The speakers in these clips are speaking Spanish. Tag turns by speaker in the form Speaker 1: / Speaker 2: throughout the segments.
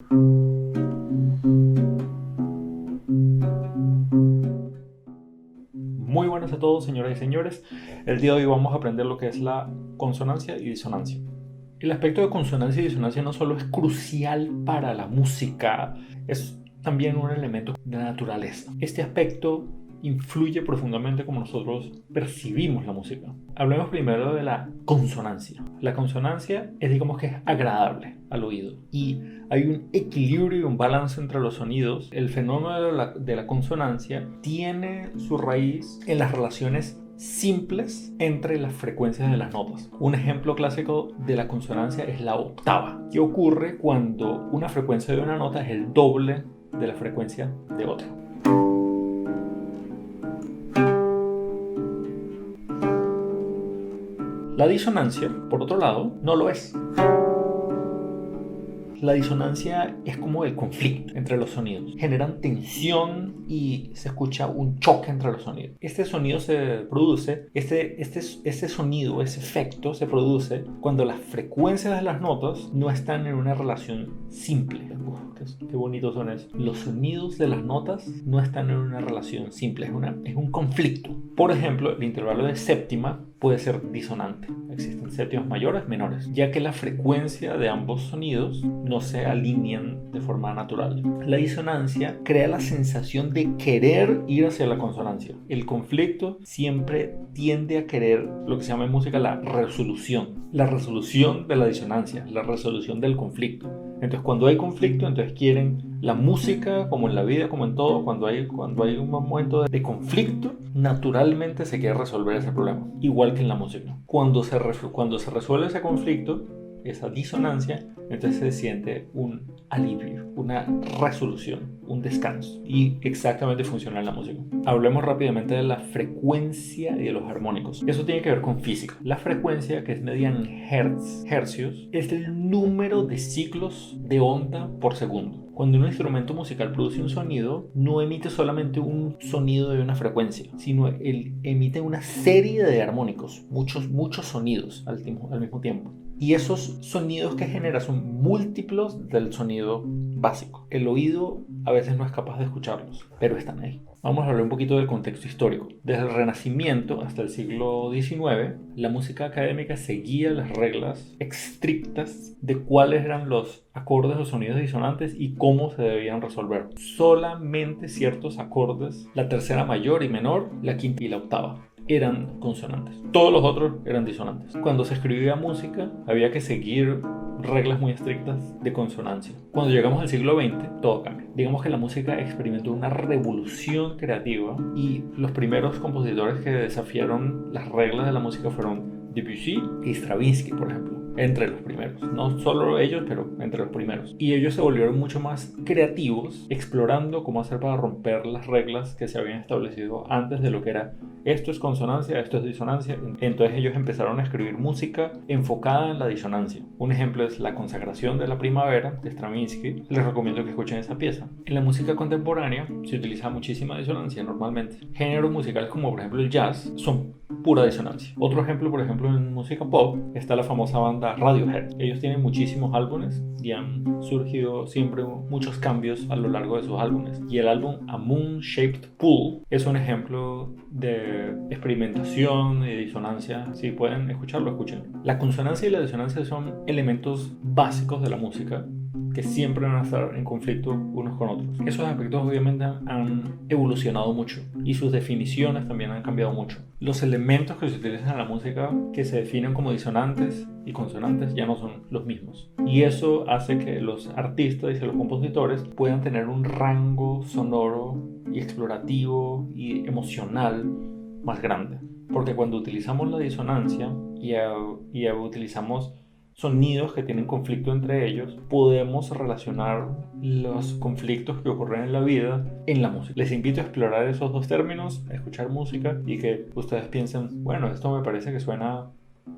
Speaker 1: Muy buenas a todos, señoras y señores. El día de hoy vamos a aprender lo que es la consonancia y disonancia. El aspecto de consonancia y disonancia no solo es crucial para la música, es también un elemento de naturaleza. Este aspecto influye profundamente como nosotros percibimos la música. Hablemos primero de la consonancia. La consonancia es, digamos, que es agradable al oído y hay un equilibrio y un balance entre los sonidos. El fenómeno de la consonancia tiene su raíz en las relaciones simples entre las frecuencias de las notas. Un ejemplo clásico de la consonancia es la octava. ¿Qué ocurre cuando una frecuencia de una nota es el doble de la frecuencia de otra? La disonancia, por otro lado, no lo es. La disonancia es como el conflicto entre los sonidos. Generan tensión y se escucha un choque entre los sonidos. Este sonido se produce, este sonido, ese efecto se produce cuando las frecuencias de las notas no están en una relación simple. Qué bonitos son esos. Los sonidos de las notas no están en una relación simple, es un conflicto. Por ejemplo, el intervalo de séptima puede ser disonante. Existen séptimas mayores, menores, ya que la frecuencia de ambos sonidos no se alinean de forma natural. La disonancia crea la sensación de querer ir hacia la consonancia. El conflicto siempre tiende a querer lo que se llama en música la resolución de la disonancia, la resolución del conflicto. Entonces, cuando hay conflicto, entonces quieren la música, como en la vida, como en todo, cuando hay un momento de conflicto, naturalmente se quiere resolver ese problema, igual que en la música. Cuando se resuelve ese conflicto, esa disonancia, entonces se siente un alivio, una resolución, un descanso. Y exactamente funciona en la música. Hablemos rápidamente de la frecuencia y de los armónicos. Eso tiene que ver con física. La frecuencia, que es medida en hercios, es el número de ciclos de onda por segundo. Cuando un instrumento musical produce un sonido, no emite solamente un sonido de una frecuencia, sino él emite una serie de armónicos, muchos sonidos al mismo tiempo. Y esos sonidos que genera son múltiplos del sonido básico. El oído a veces no es capaz de escucharlos, pero están ahí. Vamos a hablar un poquito del contexto histórico. Desde el Renacimiento hasta el siglo XIX, la música académica seguía las reglas estrictas de cuáles eran los acordes o sonidos disonantes y cómo se debían resolver. Solamente ciertos acordes, la tercera mayor y menor, la quinta y la octava, eran consonantes. Todos los otros eran disonantes. Cuando se escribía música, había que seguir reglas muy estrictas de consonancia. Cuando llegamos al siglo XX, todo cambia. Digamos que la música experimentó una revolución creativa y los primeros compositores que desafiaron las reglas de la música fueron Debussy y Stravinsky, por ejemplo. Entre los primeros, no solo ellos, pero entre los primeros. Y ellos se volvieron mucho más creativos, explorando cómo hacer para romper las reglas que se habían establecido antes de lo que era esto es consonancia, esto es disonancia. Entonces ellos empezaron a escribir música enfocada en la disonancia. Un ejemplo es La consagración de la primavera de Stravinsky. Les recomiendo que escuchen esa pieza. En la música contemporánea se utiliza muchísima disonancia normalmente. Géneros musicales como por ejemplo el jazz son pura disonancia. Otro ejemplo, por ejemplo, en música pop está la famosa banda Radiohead. Ellos tienen muchísimos álbumes y han surgido siempre muchos cambios a lo largo de sus álbumes. Y el álbum A Moon Shaped Pool es un ejemplo de experimentación y disonancia. Si pueden escucharlo, escuchen. La consonancia y la disonancia son elementos básicos de la música que siempre van a estar en conflicto unos con otros. Esos aspectos obviamente han evolucionado mucho y sus definiciones también han cambiado mucho. Los elementos que se utilizan en la música que se definen como disonantes y consonantes ya no son los mismos. Y eso hace que los artistas y los compositores puedan tener un rango sonoro y explorativo y emocional más grande. Porque cuando utilizamos la disonancia y utilizamos sonidos que tienen conflicto entre ellos, podemos relacionar los conflictos que ocurren en la vida en la música. Les invito a explorar esos dos términos, a escuchar música y que ustedes piensen, bueno, esto me parece que suena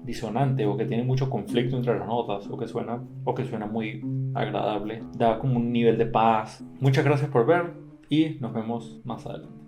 Speaker 1: disonante o que tiene mucho conflicto entre las notas o que suena muy agradable, da como un nivel de paz. Muchas gracias por ver y nos vemos más adelante.